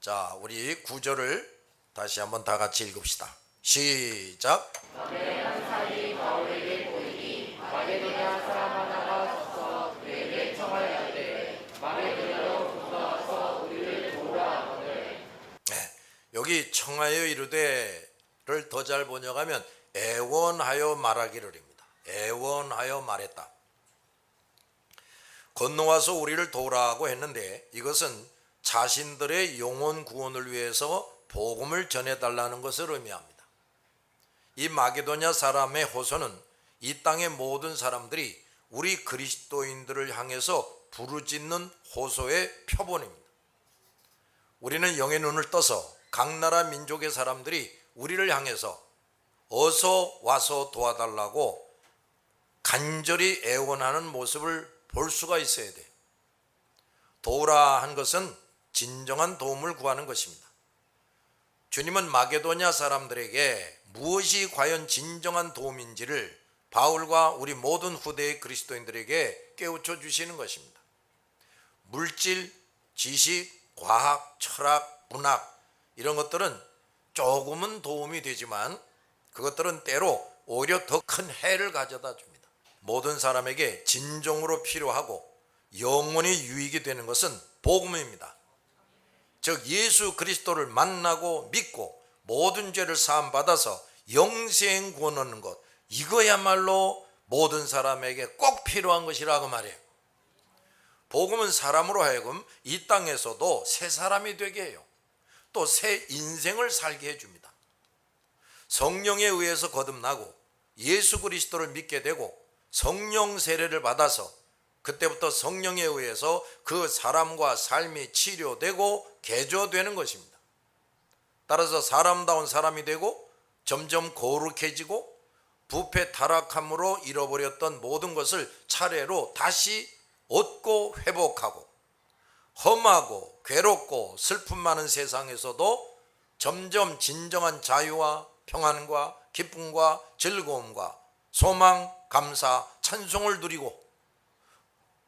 자, 우리 구절을 다시 한번 다 같이 읽읍시다. 시작. 사이 바울에게 보이니 마게도냐 사람 하나가 서서 그에게 청하였되 마게도냐로 건너와서 우리를 도우라 하거늘. 여기 청하여 이르되를 더 잘 번역하면 애원하여 말하기를입니다. 애원하여 말했다. 건너와서 우리를 도우라 하고 했는데, 이것은 자신들의 영혼 구원을 위해서 복음을 전해달라는 것을 의미합니다. 이 마게도냐 사람의 호소는 이 땅의 모든 사람들이 우리 그리스도인들을 향해서 부르짖는 호소의 표본입니다. 우리는 영의 눈을 떠서 각 나라 민족의 사람들이 우리를 향해서 어서 와서 도와달라고 간절히 애원하는 모습을 볼 수가 있어야 돼. 도우라 한 것은 진정한 도움을 구하는 것입니다. 주님은 마게도냐 사람들에게 무엇이 과연 진정한 도움인지를 바울과 우리 모든 후대의 그리스도인들에게 깨우쳐 주시는 것입니다. 물질, 지식, 과학, 철학, 문학 이런 것들은 조금은 도움이 되지만 그것들은 때로 오히려 더 큰 해를 가져다 줍니다. 모든 사람에게 진정으로 필요하고 영원히 유익이 되는 것은 복음입니다. 즉 예수 그리스도를 만나고 믿고 모든 죄를 사함 받아서 영생 구원 얻는 것, 이거야말로 모든 사람에게 꼭 필요한 것이라고 말해요. 복음은 사람으로 하여금 이 땅에서도 새 사람이 되게 해요. 또 새 인생을 살게 해줍니다. 성령에 의해서 거듭나고 예수 그리스도를 믿게 되고 성령 세례를 받아서 그때부터 성령에 의해서 그 사람과 삶이 치료되고 개조되는 것입니다. 따라서 사람다운 사람이 되고 점점 거룩해지고 부패 타락함으로 잃어버렸던 모든 것을 차례로 다시 얻고 회복하고 험하고 괴롭고 슬픔 많은 세상에서도 점점 진정한 자유와 평안과 기쁨과 즐거움과 소망, 감사, 찬송을 누리고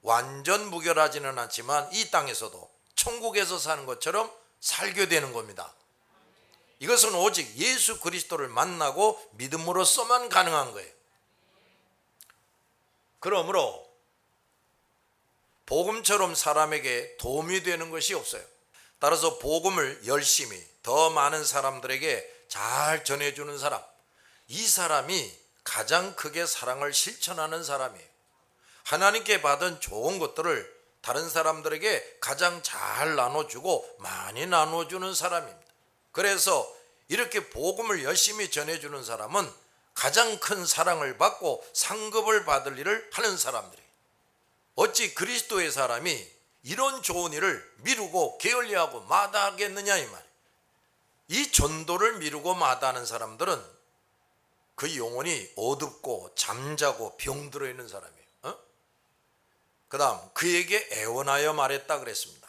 완전 무결하지는 않지만 이 땅에서도 천국에서 사는 것처럼 살게 되는 겁니다. 이것은 오직 예수 그리스도를 만나고 믿음으로써만 가능한 거예요. 그러므로 복음처럼 사람에게 도움이 되는 것이 없어요. 따라서 복음을 열심히 더 많은 사람들에게 잘 전해주는 사람, 이 사람이 가장 크게 사랑을 실천하는 사람이에요. 하나님께 받은 좋은 것들을 다른 사람들에게 가장 잘 나눠주고 많이 나눠주는 사람입니다. 그래서 이렇게 복음을 열심히 전해주는 사람은 가장 큰 사랑을 받고 상급을 받을 일을 하는 사람들이에요. 어찌 그리스도의 사람이 이런 좋은 일을 미루고 게을리하고 마다하겠느냐 이 말이에요. 이 전도를 미루고 마다하는 사람들은 그 영혼이 어둡고 잠자고 병들어 있는 사람이에요. 그 다음 그에게 애원하여 말했다 그랬습니다.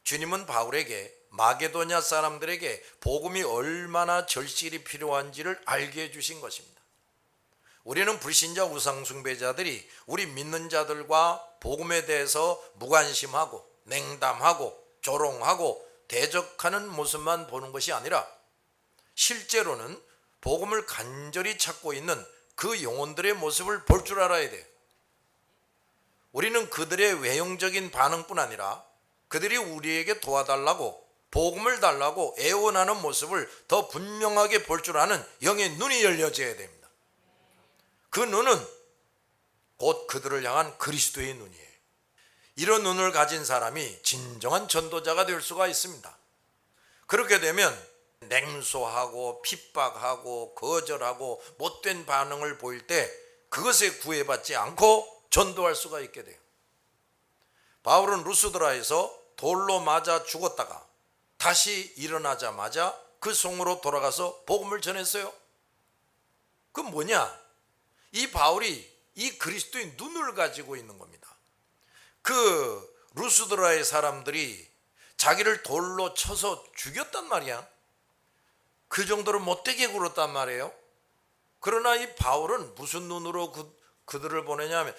주님은 바울에게 마게도냐 사람들에게 복음이 얼마나 절실히 필요한지를 알게 해주신 것입니다. 우리는 불신자 우상숭배자들이 우리 믿는 자들과 복음에 대해서 무관심하고 냉담하고 조롱하고 대적하는 모습만 보는 것이 아니라 실제로는 복음을 간절히 찾고 있는 그 영혼들의 모습을 볼 줄 알아야 돼요. 우리는 그들의 외형적인 반응뿐 아니라 그들이 우리에게 도와달라고 복음을 달라고 애원하는 모습을 더 분명하게 볼 줄 아는 영의 눈이 열려져야 됩니다. 그 눈은 곧 그들을 향한 그리스도의 눈이에요. 이런 눈을 가진 사람이 진정한 전도자가 될 수가 있습니다. 그렇게 되면 냉소하고 핍박하고 거절하고 못된 반응을 보일 때 그것에 구애받지 않고 전도할 수가 있게 돼요. 바울은 루스드라에서 돌로 맞아 죽었다가 다시 일어나자마자 그 성으로 돌아가서 복음을 전했어요. 그 뭐냐? 이 바울이 이 그리스도의 눈을 가지고 있는 겁니다. 그 루스드라의 사람들이 자기를 돌로 쳐서 죽였단 말이야. 그 정도로 못되게 굴었단 말이에요. 그러나 이 바울은 무슨 눈으로 그들을 보내냐면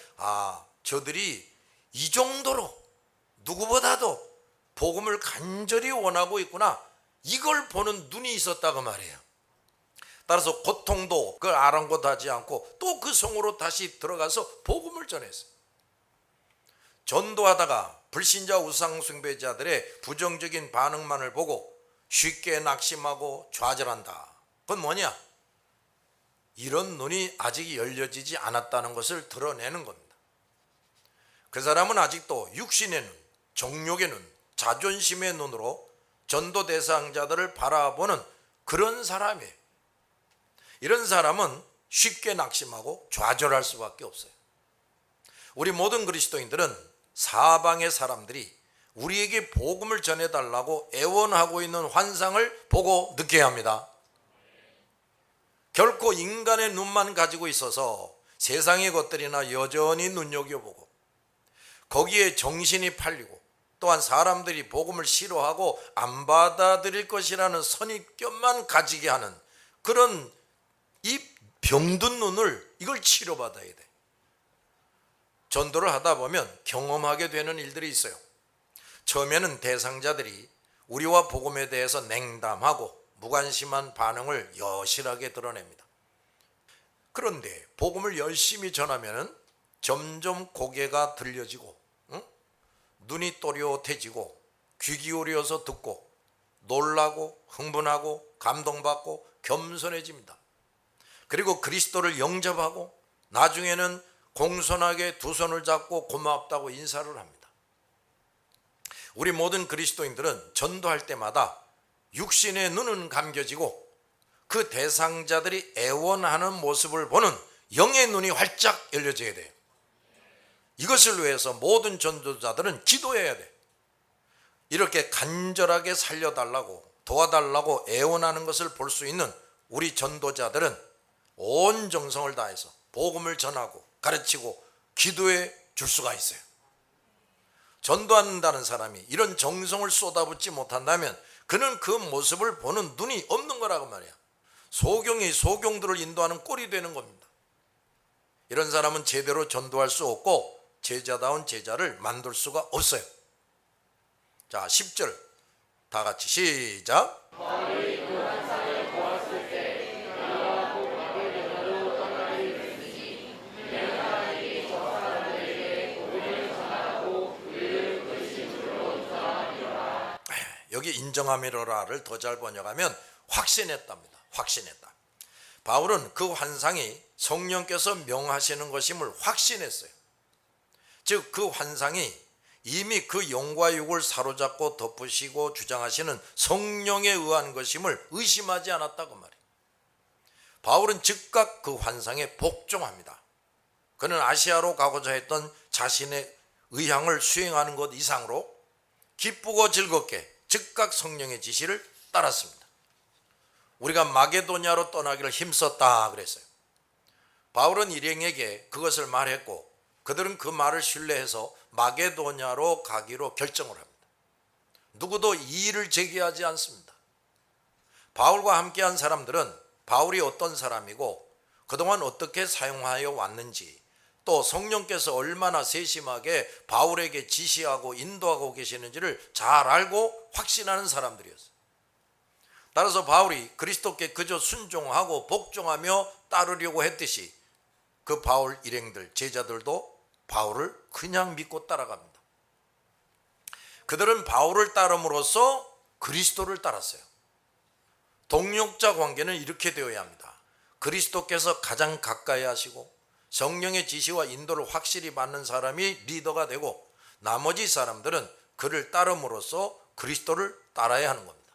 저들이 이 정도로 누구보다도 복음을 간절히 원하고 있구나, 이걸 보는 눈이 있었다고 말이에요. 따라서 고통도 그걸 아랑곳하지 않고 또 그 성으로 다시 들어가서 복음을 전했어요. 전도하다가 불신자 우상숭배자들의 부정적인 반응만을 보고 쉽게 낙심하고 좌절한다. 그건 뭐냐? 이런 눈이 아직 열려지지 않았다는 것을 드러내는 겁니다. 그 사람은 아직도 육신의 눈, 정욕의 눈, 자존심의 눈으로 전도 대상자들을 바라보는 그런 사람이에요. 이런 사람은 쉽게 낙심하고 좌절할 수밖에 없어요. 우리 모든 그리스도인들은 사방의 사람들이 우리에게 복음을 전해달라고 애원하고 있는 환상을 보고 느껴야 합니다. 결코 인간의 눈만 가지고 있어서 세상의 것들이나 여전히 눈여겨보고 거기에 정신이 팔리고 또한 사람들이 복음을 싫어하고 안 받아들일 것이라는 선입견만 가지게 하는 그런 이 병든 눈을, 이걸 치료받아야 돼. 전도를 하다 보면 경험하게 되는 일들이 있어요. 처음에는 대상자들이 우리와 복음에 대해서 냉담하고 무관심한 반응을 여실하게 드러냅니다. 그런데 복음을 열심히 전하면 점점 고개가 들려지고 눈이 또렷해지고 귀 기울여서 듣고 놀라고 흥분하고 감동받고 겸손해집니다. 그리고 그리스도를 영접하고 나중에는 공손하게 두 손을 잡고 고맙다고 인사를 합니다. 우리 모든 그리스도인들은 전도할 때마다 육신의 눈은 감겨지고 그 대상자들이 애원하는 모습을 보는 영의 눈이 활짝 열려져야 돼요. 이것을 위해서 모든 전도자들은 기도해야 돼. 이렇게 간절하게 살려달라고 도와달라고 애원하는 것을 볼 수 있는 우리 전도자들은 온 정성을 다해서 복음을 전하고 가르치고 기도해 줄 수가 있어요. 전도한다는 사람이 이런 정성을 쏟아붓지 못한다면 그는 그 모습을 보는 눈이 없는 거라고 말이야. 소경이 소경들을 인도하는 꼴이 되는 겁니다. 이런 사람은 제대로 전도할 수 없고 제자다운 제자를 만들 수가 없어요. 자, 10절 다 같이 시작. 여기 인정함이로라를 더 잘 번역하면 확신했답니다. 확신했다. 바울은 그 환상이 성령께서 명하시는 것임을 확신했어요. 즉 그 환상이 이미 그 영과 육을 사로잡고 덮으시고 주장하시는 성령에 의한 것임을 의심하지 않았다고 말이에요. 바울은 즉각 그 환상에 복종합니다. 그는 아시아로 가고자 했던 자신의 의향을 수행하는 것 이상으로 기쁘고 즐겁게 즉각 성령의 지시를 따랐습니다. 우리가 마게도냐로 떠나기를 힘썼다 그랬어요. 바울은 일행에게 그것을 말했고 그들은 그 말을 신뢰해서 마게도냐로 가기로 결정을 합니다. 누구도 이의를 제기하지 않습니다. 바울과 함께한 사람들은 바울이 어떤 사람이고 그동안 어떻게 사용하여 왔는지, 또 성령께서 얼마나 세심하게 바울에게 지시하고 인도하고 계시는지를 잘 알고 확신하는 사람들이었어요. 따라서 바울이 그리스도께 그저 순종하고 복종하며 따르려고 했듯이 그 바울 일행들, 제자들도 바울을 그냥 믿고 따라갑니다. 그들은 바울을 따름으로써 그리스도를 따랐어요. 동력자 관계는 이렇게 되어야 합니다. 그리스도께서 가장 가까이 하시고 성령의 지시와 인도를 확실히 받는 사람이 리더가 되고 나머지 사람들은 그를 따름으로써 그리스도를 따라야 하는 겁니다.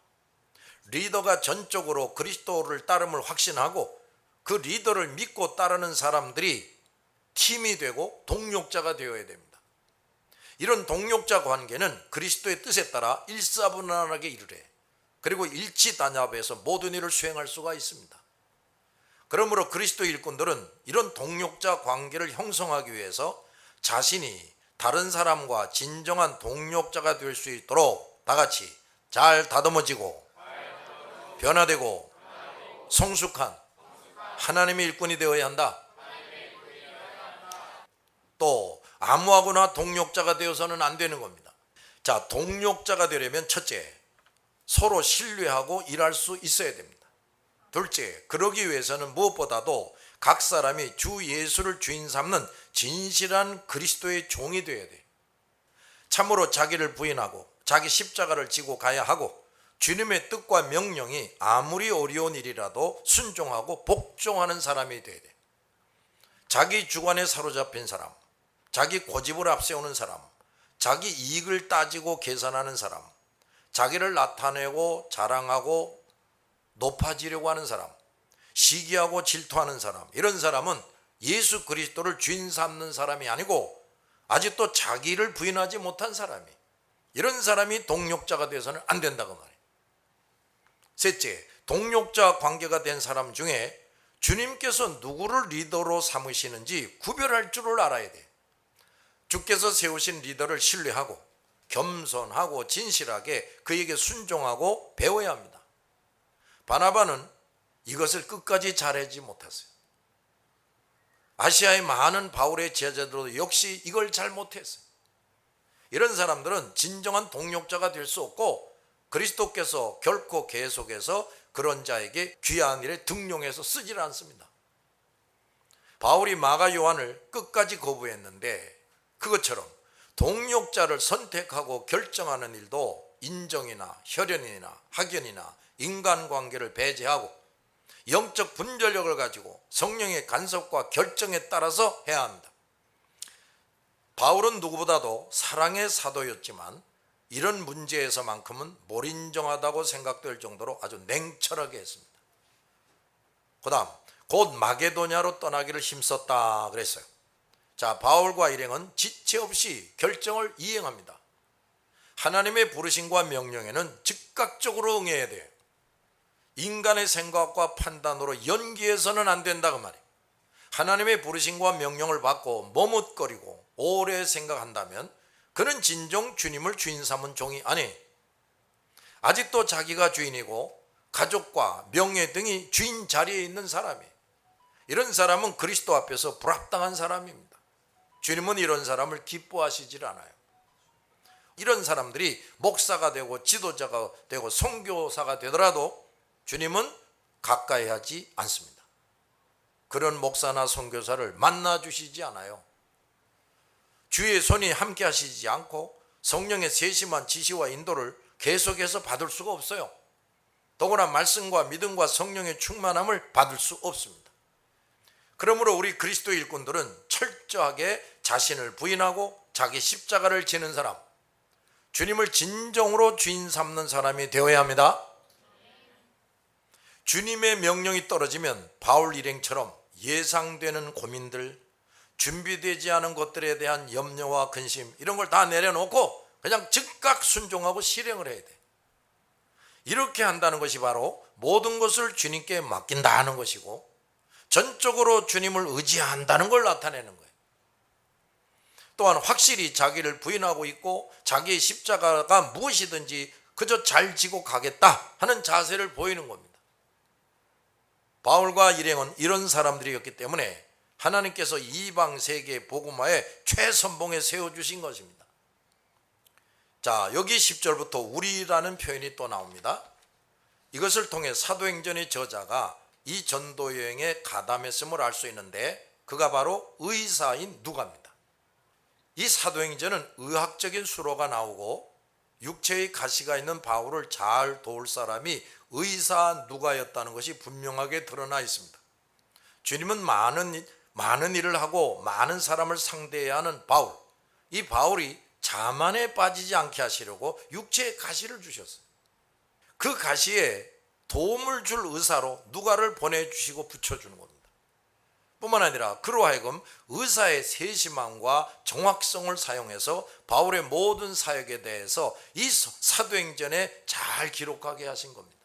리더가 전적으로 그리스도를 따름을 확신하고 그 리더를 믿고 따르는 사람들이 팀이 되고 동력자가 되어야 됩니다. 이런 동력자 관계는 그리스도의 뜻에 따라 일사분란하게 이루래. 그리고 일치단합해서 모든 일을 수행할 수가 있습니다. 그러므로 그리스도 일꾼들은 이런 동력자 관계를 형성하기 위해서 자신이 다른 사람과 진정한 동력자가 될 수 있도록 다 같이 잘 다듬어지고 변화되고 성숙한 하나님의 일꾼이 되어야 한다. 또 아무하고나 동력자가 되어서는 안 되는 겁니다. 자, 동력자가 되려면 첫째, 서로 신뢰하고 일할 수 있어야 됩니다. 둘째, 그러기 위해서는 무엇보다도 각 사람이 주 예수를 주인 삼는 진실한 그리스도의 종이 되어야 돼요. 참으로 자기를 부인하고 자기 십자가를 지고 가야 하고 주님의 뜻과 명령이 아무리 어려운 일이라도 순종하고 복종하는 사람이 되어야 돼요. 자기 주관에 사로잡힌 사람, 자기 고집을 앞세우는 사람, 자기 이익을 따지고 계산하는 사람, 자기를 나타내고 자랑하고 높아지려고 하는 사람, 시기하고 질투하는 사람, 이런 사람은 예수 그리스도를 주인 삼는 사람이 아니고 아직도 자기를 부인하지 못한 사람이, 이런 사람이 동력자가 되어서는 안 된다고 말해요. 셋째, 동력자 관계가 된 사람 중에 주님께서 누구를 리더로 삼으시는지 구별할 줄을 알아야 돼요. 주께서 세우신 리더를 신뢰하고 겸손하고 진실하게 그에게 순종하고 배워야 합니다. 바나바는 이것을 끝까지 잘하지 못했어요. 아시아의 많은 바울의 제자들도 역시 이걸 잘 못했어요. 이런 사람들은 진정한 동력자가 될 수 없고 그리스도께서 결코 계속해서 그런 자에게 귀한 일에 등용해서 쓰질 않습니다. 바울이 마가 요한을 끝까지 거부했는데 그것처럼 동력자를 선택하고 결정하는 일도 인정이나 혈연이나 학연이나 인간관계를 배제하고 영적 분별력을 가지고 성령의 간섭과 결정에 따라서 해야 합니다. 바울은 누구보다도 사랑의 사도였지만 이런 문제에서만큼은 몰인정하다고 생각될 정도로 아주 냉철하게 했습니다. 그 다음 곧 마게도냐로 떠나기를 힘썼다 그랬어요. 자, 바울과 일행은 지체 없이 결정을 이행합니다. 하나님의 부르심과 명령에는 즉각적으로 응해야 돼요. 인간의 생각과 판단으로 연기해서는 안 된다고 말이에요. 하나님의 부르심과 명령을 받고 머뭇거리고 오래 생각한다면 그는 진정 주님을 주인 삼은 종이 아니에요. 아직도 자기가 주인이고 가족과 명예 등이 주인 자리에 있는 사람이에요. 이런 사람은 그리스도 앞에서 불합당한 사람입니다. 주님은 이런 사람을 기뻐하시질 않아요. 이런 사람들이 목사가 되고 지도자가 되고 선교사가 되더라도 주님은 가까이 하지 않습니다. 그런 목사나 선교사를 만나 주시지 않아요. 주의 손이 함께 하시지 않고 성령의 세심한 지시와 인도를 계속해서 받을 수가 없어요. 더구나 말씀과 믿음과 성령의 충만함을 받을 수 없습니다. 그러므로 우리 그리스도 일꾼들은 철저하게 자신을 부인하고 자기 십자가를 지는 사람, 주님을 진정으로 주인 삼는 사람이 되어야 합니다. 주님의 명령이 떨어지면 바울 일행처럼 예상되는 고민들, 준비되지 않은 것들에 대한 염려와 근심, 이런 걸 다 내려놓고 그냥 즉각 순종하고 실행을 해야 돼. 이렇게 한다는 것이 바로 모든 것을 주님께 맡긴다는 것이고 전적으로 주님을 의지한다는 걸 나타내는 거예요. 또한 확실히 자기를 부인하고 있고 자기의 십자가가 무엇이든지 그저 잘 지고 가겠다 하는 자세를 보이는 겁니다. 바울과 일행은 이런 사람들이었기 때문에 하나님께서 이방 세계 복음화의 최선봉에 세워주신 것입니다. 자, 여기 10절부터 우리라는 표현이 또 나옵니다. 이것을 통해 사도행전의 저자가 이 전도 여행에 가담했음을 알 수 있는데 그가 바로 의사인 누가입니다. 이 사도행전은 의학적인 수로가 나오고 육체의 가시가 있는 바울을 잘 도울 사람이 의사 누가였다는 것이 분명하게 드러나 있습니다. 주님은 많은 일을 하고 많은 사람을 상대해야 하는 바울, 이 바울이 자만에 빠지지 않게 하시려고 육체의 가시를 주셨어요. 그 가시에 도움을 줄 의사로 누가를 보내주시고 붙여주는 겁니다. 뿐만 아니라 그로 하여금 의사의 세심함과 정확성을 사용해서 바울의 모든 사역에 대해서 이 사도행전에 잘 기록하게 하신 겁니다.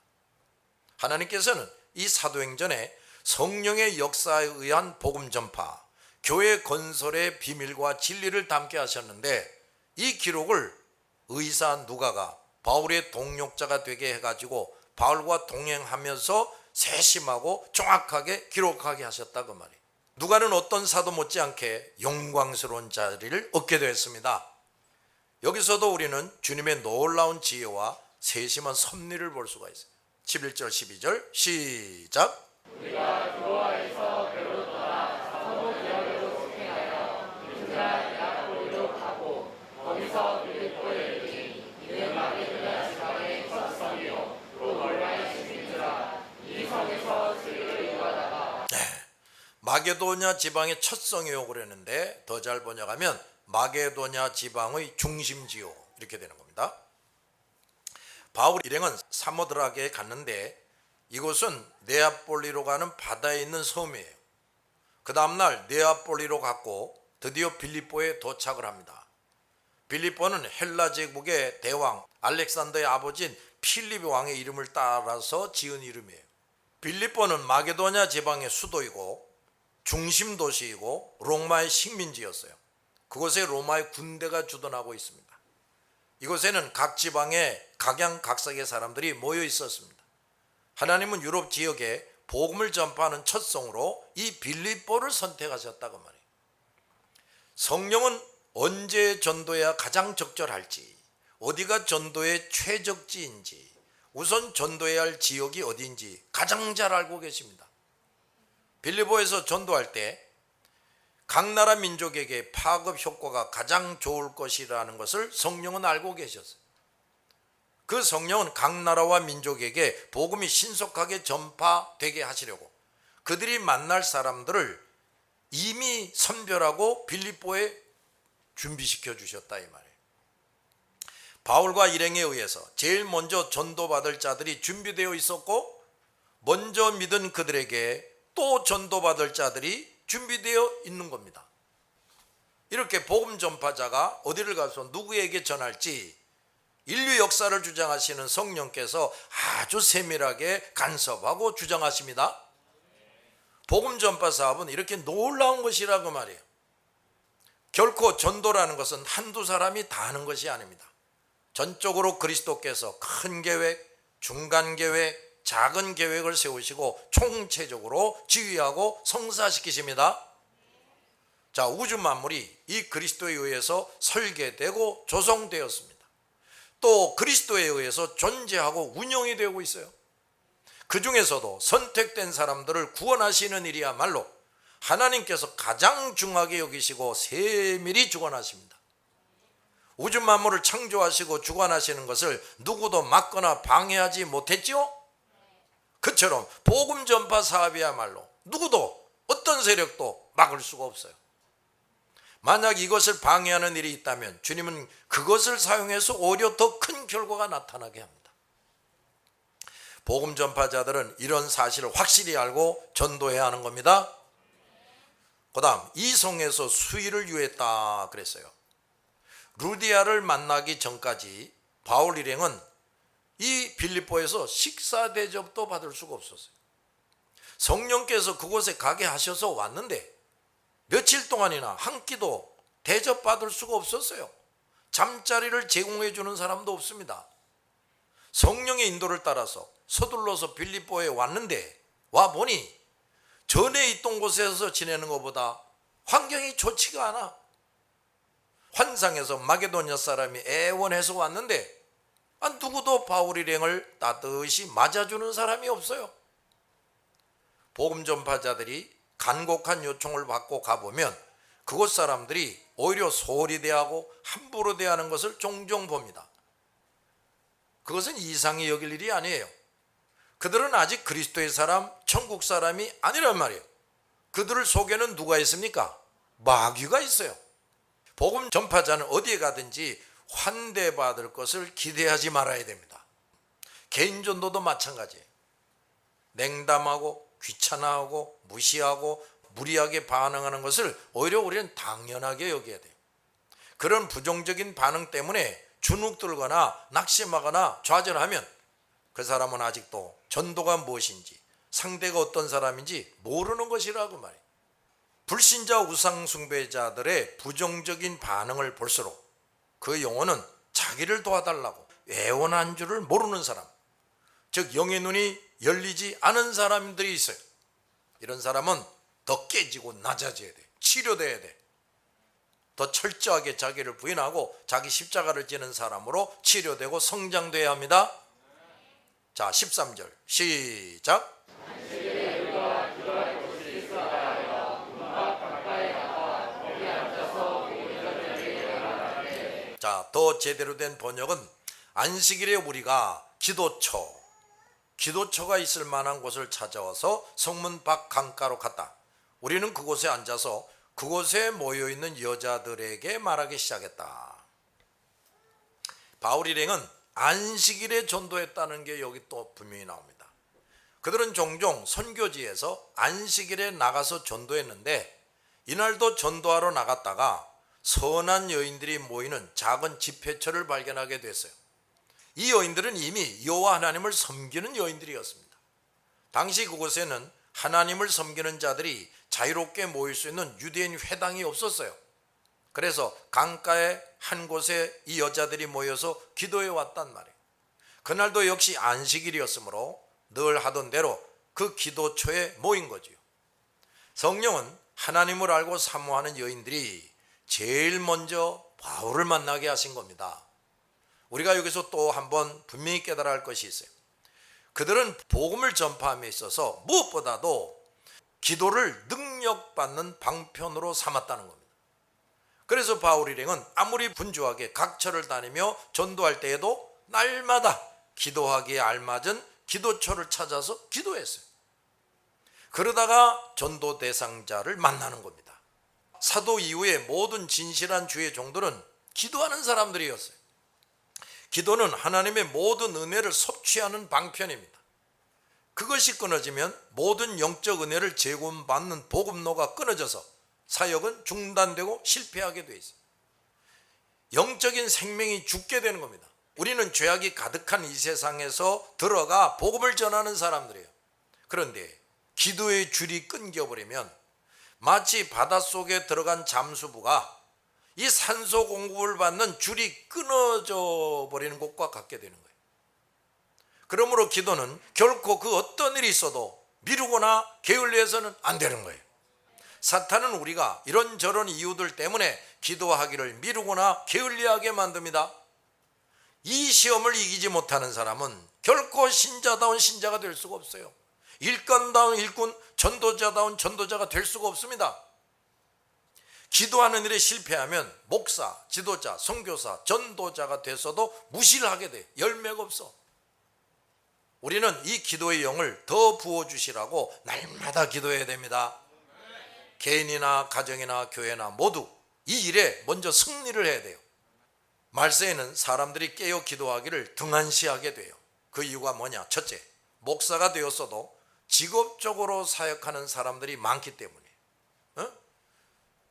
하나님께서는 이 사도행전에 성령의 역사에 의한 복음 전파, 교회 건설의 비밀과 진리를 담게 하셨는데 이 기록을 의사 누가가 바울의 동력자가 되게 해가지고 바울과 동행하면서 세심하고 정확하게 기록하게 하셨다 그 말이에요. 누가는 어떤 사도 못지않게 영광스러운 자리를 얻게 되었습니다. 여기서도 우리는 주님의 놀라운 지혜와 세심한 섭리를 볼 수가 있어요. 11절 12절 시작. 우리가 드로아에서 배로 떠나 사모 지역으로 직행하여 이스라엘 야고리로 가고 거기서 빌립보에 이르니 이는 마게도냐 지방의 첫 성이요 또 로마의 식민지라. 이 성에서 수리를 이루다가 마게도냐 지방의 첫 성이요 그랬는데 더 잘 번역하면 마게도냐 지방의 중심지요 이렇게 되는 겁니다. 바울 일행은 사모드라게에 갔는데 이곳은 네아폴리로 가는 바다에 있는 섬이에요. 그 다음날 네아폴리로 갔고 드디어 빌립보에 도착을 합니다. 빌립보는 헬라 제국의 대왕 알렉산더의 아버지인 필립 왕의 이름을 따라서 지은 이름이에요. 빌립보는 마게도냐 지방의 수도이고 중심 도시이고 로마의 식민지였어요. 그곳에 로마의 군대가 주둔하고 있습니다. 이곳에는 각 지방의 각양각색의 사람들이 모여 있었습니다. 하나님은 유럽 지역에 복음을 전파하는 첫 성으로 이 빌립보를 선택하셨다고 말해요. 성령은 언제 전도해야 가장 적절할지, 어디가 전도의 최적지인지, 우선 전도해야 할 지역이 어디인지 가장 잘 알고 계십니다. 빌립보에서 전도할 때 각 나라 민족에게 파급 효과가 가장 좋을 것이라는 것을 성령은 알고 계셨어요. 그 성령은 각 나라와 민족에게 복음이 신속하게 전파되게 하시려고 그들이 만날 사람들을 이미 선별하고 빌립보에 준비시켜 주셨다 이 말이에요. 바울과 일행에 의해서 제일 먼저 전도받을 자들이 준비되어 있었고 먼저 믿은 그들에게 또 전도받을 자들이 준비되어 있는 겁니다. 이렇게 복음 전파자가 어디를 가서 누구에게 전할지 인류 역사를 주장하시는 성령께서 아주 세밀하게 간섭하고 주장하십니다. 복음 전파 사업은 이렇게 놀라운 것이라고 말이에요. 결코 전도라는 것은 한두 사람이 다 하는 것이 아닙니다. 전적으로 그리스도께서 큰 계획, 중간 계획, 작은 계획을 세우시고 총체적으로 지휘하고 성사시키십니다. 자, 우주 만물이 이 그리스도에 의해서 설계되고 조성되었습니다. 또 그리스도에 의해서 존재하고 운영이 되고 있어요. 그 중에서도 선택된 사람들을 구원하시는 일이야말로 하나님께서 가장 중하게 여기시고 세밀히 주관하십니다. 우주 만물을 창조하시고 주관하시는 것을 누구도 막거나 방해하지 못했지요? 그처럼 복음 전파 사업이야말로 누구도 어떤 세력도 막을 수가 없어요. 만약 이것을 방해하는 일이 있다면 주님은 그것을 사용해서 오히려 더 큰 결과가 나타나게 합니다. 복음 전파자들은 이런 사실을 확실히 알고 전도해야 하는 겁니다. 그 다음 이 성에서 수일을 유했다 그랬어요. 루디아를 만나기 전까지 바울 일행은 이 빌립보에서 식사 대접도 받을 수가 없었어요. 성령께서 그곳에 가게 하셔서 왔는데 며칠 동안이나 한 끼도 대접받을 수가 없었어요. 잠자리를 제공해 주는 사람도 없습니다. 성령의 인도를 따라서 서둘러서 빌립보에 왔는데 와보니 전에 있던 곳에서 지내는 것보다 환경이 좋지가 않아. 환상에서 마게도냐 사람이 애원해서 왔는데 누구도 바울 일행을 따뜻이 맞아주는 사람이 없어요. 복음 전파자들이 간곡한 요청을 받고 가보면 그곳 사람들이 오히려 소홀히 대하고 함부로 대하는 것을 종종 봅니다. 그것은 이상히 여길 일이 아니에요. 그들은 아직 그리스도의 사람, 천국 사람이 아니란 말이에요. 그들 속에는 누가 있습니까? 마귀가 있어요. 복음 전파자는 어디에 가든지 환대받을 것을 기대하지 말아야 됩니다. 개인전도도 마찬가지예요. 냉담하고 귀찮아하고 무시하고 무리하게 반응하는 것을 오히려 우리는 당연하게 여겨야 돼요. 그런 부정적인 반응 때문에 주눅들거나 낙심하거나 좌절하면 그 사람은 아직도 전도가 무엇인지 상대가 어떤 사람인지 모르는 것이라고 말해요. 불신자 우상숭배자들의 부정적인 반응을 볼수록 그 영혼은 자기를 도와달라고 애원한 줄을 모르는 사람, 즉 영의 눈이 열리지 않은 사람들이 있어요. 이런 사람은 더 깨지고 낮아져야 돼. 치료돼야 돼. 더 철저하게 자기를 부인하고 자기 십자가를 지는 사람으로 치료되고 성장돼야 합니다. 자, 13절 시작. 자, 더 제대로 된 번역은 안식일에 우리가 기도처가 있을 만한 곳을 찾아와서 성문 밖 강가로 갔다. 우리는 그곳에 앉아서 그곳에 모여있는 여자들에게 말하기 시작했다. 바울 일행은 안식일에 전도했다는 게 여기 또 분명히 나옵니다. 그들은 종종 선교지에서 안식일에 나가서 전도했는데 이날도 전도하러 나갔다가 선한 여인들이 모이는 작은 집회처를 발견하게 됐어요. 이 여인들은 이미 여호와 하나님을 섬기는 여인들이었습니다. 당시 그곳에는 하나님을 섬기는 자들이 자유롭게 모일 수 있는 유대인 회당이 없었어요. 그래서 강가의 한 곳에 이 여자들이 모여서 기도해 왔단 말이에요. 그날도 역시 안식일이었으므로 늘 하던 대로 그 기도처에 모인 거지요. 성령은 하나님을 알고 사모하는 여인들이 제일 먼저 바울을 만나게 하신 겁니다. 우리가 여기서 또 한번 분명히 깨달아야 할 것이 있어요. 그들은 복음을 전파함에 있어서 무엇보다도 기도를 능력받는 방편으로 삼았다는 겁니다. 그래서 바울 일행은 아무리 분주하게 각처를 다니며 전도할 때에도 날마다 기도하기에 알맞은 기도처를 찾아서 기도했어요. 그러다가 전도 대상자를 만나는 겁니다. 사도 이후의 모든 진실한 주의 종들은 기도하는 사람들이었어요. 기도는 하나님의 모든 은혜를 섭취하는 방편입니다. 그것이 끊어지면 모든 영적 은혜를 제공받는 복음로가 끊어져서 사역은 중단되고 실패하게 돼 있어요. 영적인 생명이 죽게 되는 겁니다. 우리는 죄악이 가득한 이 세상에서 들어가 복음을 전하는 사람들이에요. 그런데 기도의 줄이 끊겨버리면 마치 바닷속에 들어간 잠수부가 이 산소 공급을 받는 줄이 끊어져 버리는 것과 같게 되는 거예요. 그러므로 기도는 결코 그 어떤 일이 있어도 미루거나 게을리해서는 안 되는 거예요. 사탄은 우리가 이런저런 이유들 때문에 기도하기를 미루거나 게을리하게 만듭니다. 이 시험을 이기지 못하는 사람은 결코 신자다운 신자가 될 수가 없어요. 일꾼다운 일꾼, 전도자다운 전도자가 될 수가 없습니다. 기도하는 일에 실패하면 목사, 지도자, 선교사, 전도자가 돼서도 무시를 하게 돼. 열매가 없어. 우리는 이 기도의 영을 더 부어주시라고 날마다 기도해야 됩니다. 개인이나 가정이나 교회나 모두 이 일에 먼저 승리를 해야 돼요. 말세에는 사람들이 깨어 기도하기를 등한시하게 돼요. 그 이유가 뭐냐? 첫째, 목사가 되었어도 직업적으로 사역하는 사람들이 많기 때문이에요.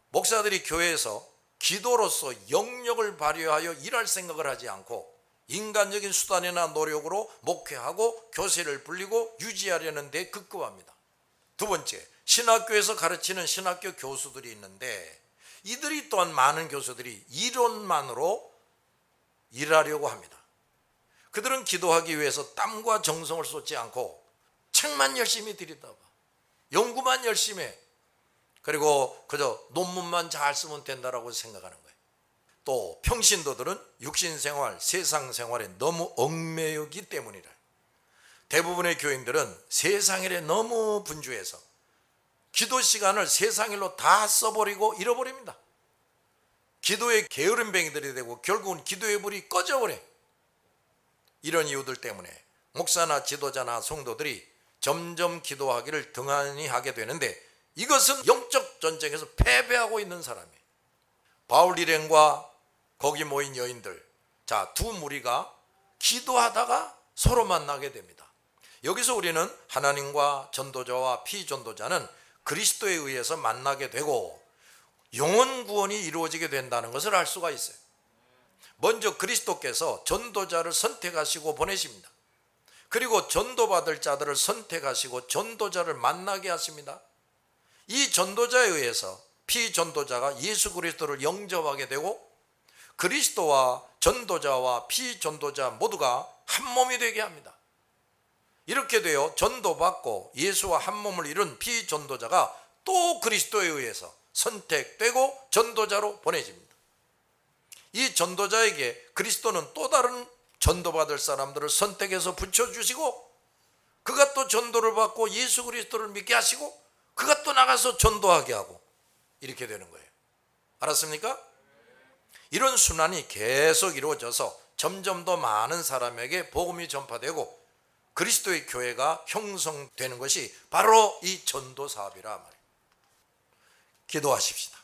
목사들이 교회에서 기도로서 영역을 발휘하여 일할 생각을 하지 않고 인간적인 수단이나 노력으로 목회하고 교세를 불리고 유지하려는 데 급급합니다. 두 번째, 신학교에서 가르치는 신학교 교수들이 있는데 이들이 또한 많은 교수들이 이론만으로 일하려고 합니다. 그들은 기도하기 위해서 땀과 정성을 쏟지 않고 책만 열심히 들이다 봐. 연구만 열심히 해. 그리고 그저 논문만 잘 쓰면 된다라고 생각하는 거예요. 또 평신도들은 육신생활, 세상생활에 너무 얽매이기 때문이라. 대부분의 교인들은 세상일에 너무 분주해서 기도 시간을 세상일로 다 써버리고 잃어버립니다. 기도의 게으름뱅이들이 되고 결국은 기도의 불이 꺼져버려. 이런 이유들 때문에 목사나 지도자나 성도들이 점점 기도하기를 등한히 하게 되는데 이것은 영적 전쟁에서 패배하고 있는 사람이에요. 바울 일행과 거기 모인 여인들, 자, 두 무리가 기도하다가 서로 만나게 됩니다. 여기서 우리는 하나님과 전도자와 피전도자는 그리스도에 의해서 만나게 되고 영혼 구원이 이루어지게 된다는 것을 알 수가 있어요. 먼저 그리스도께서 전도자를 선택하시고 보내십니다. 그리고 전도받을 자들을 선택하시고 전도자를 만나게 하십니다. 이 전도자에 의해서 피전도자가 예수 그리스도를 영접하게 되고 그리스도와 전도자와 피전도자 모두가 한 몸이 되게 합니다. 이렇게 되어 전도받고 예수와 한 몸을 이룬 피전도자가 또 그리스도에 의해서 선택되고 전도자로 보내집니다. 이 전도자에게 그리스도는 또 다른 전도받을 사람들을 선택해서 붙여주시고, 그가 또 전도를 받고 예수 그리스도를 믿게 하시고, 그가 또 나가서 전도하게 하고, 이렇게 되는 거예요. 알았습니까? 이런 순환이 계속 이루어져서 점점 더 많은 사람에게 복음이 전파되고 그리스도의 교회가 형성되는 것이 바로 이 전도 사업이라 말이에요. 기도하십시다.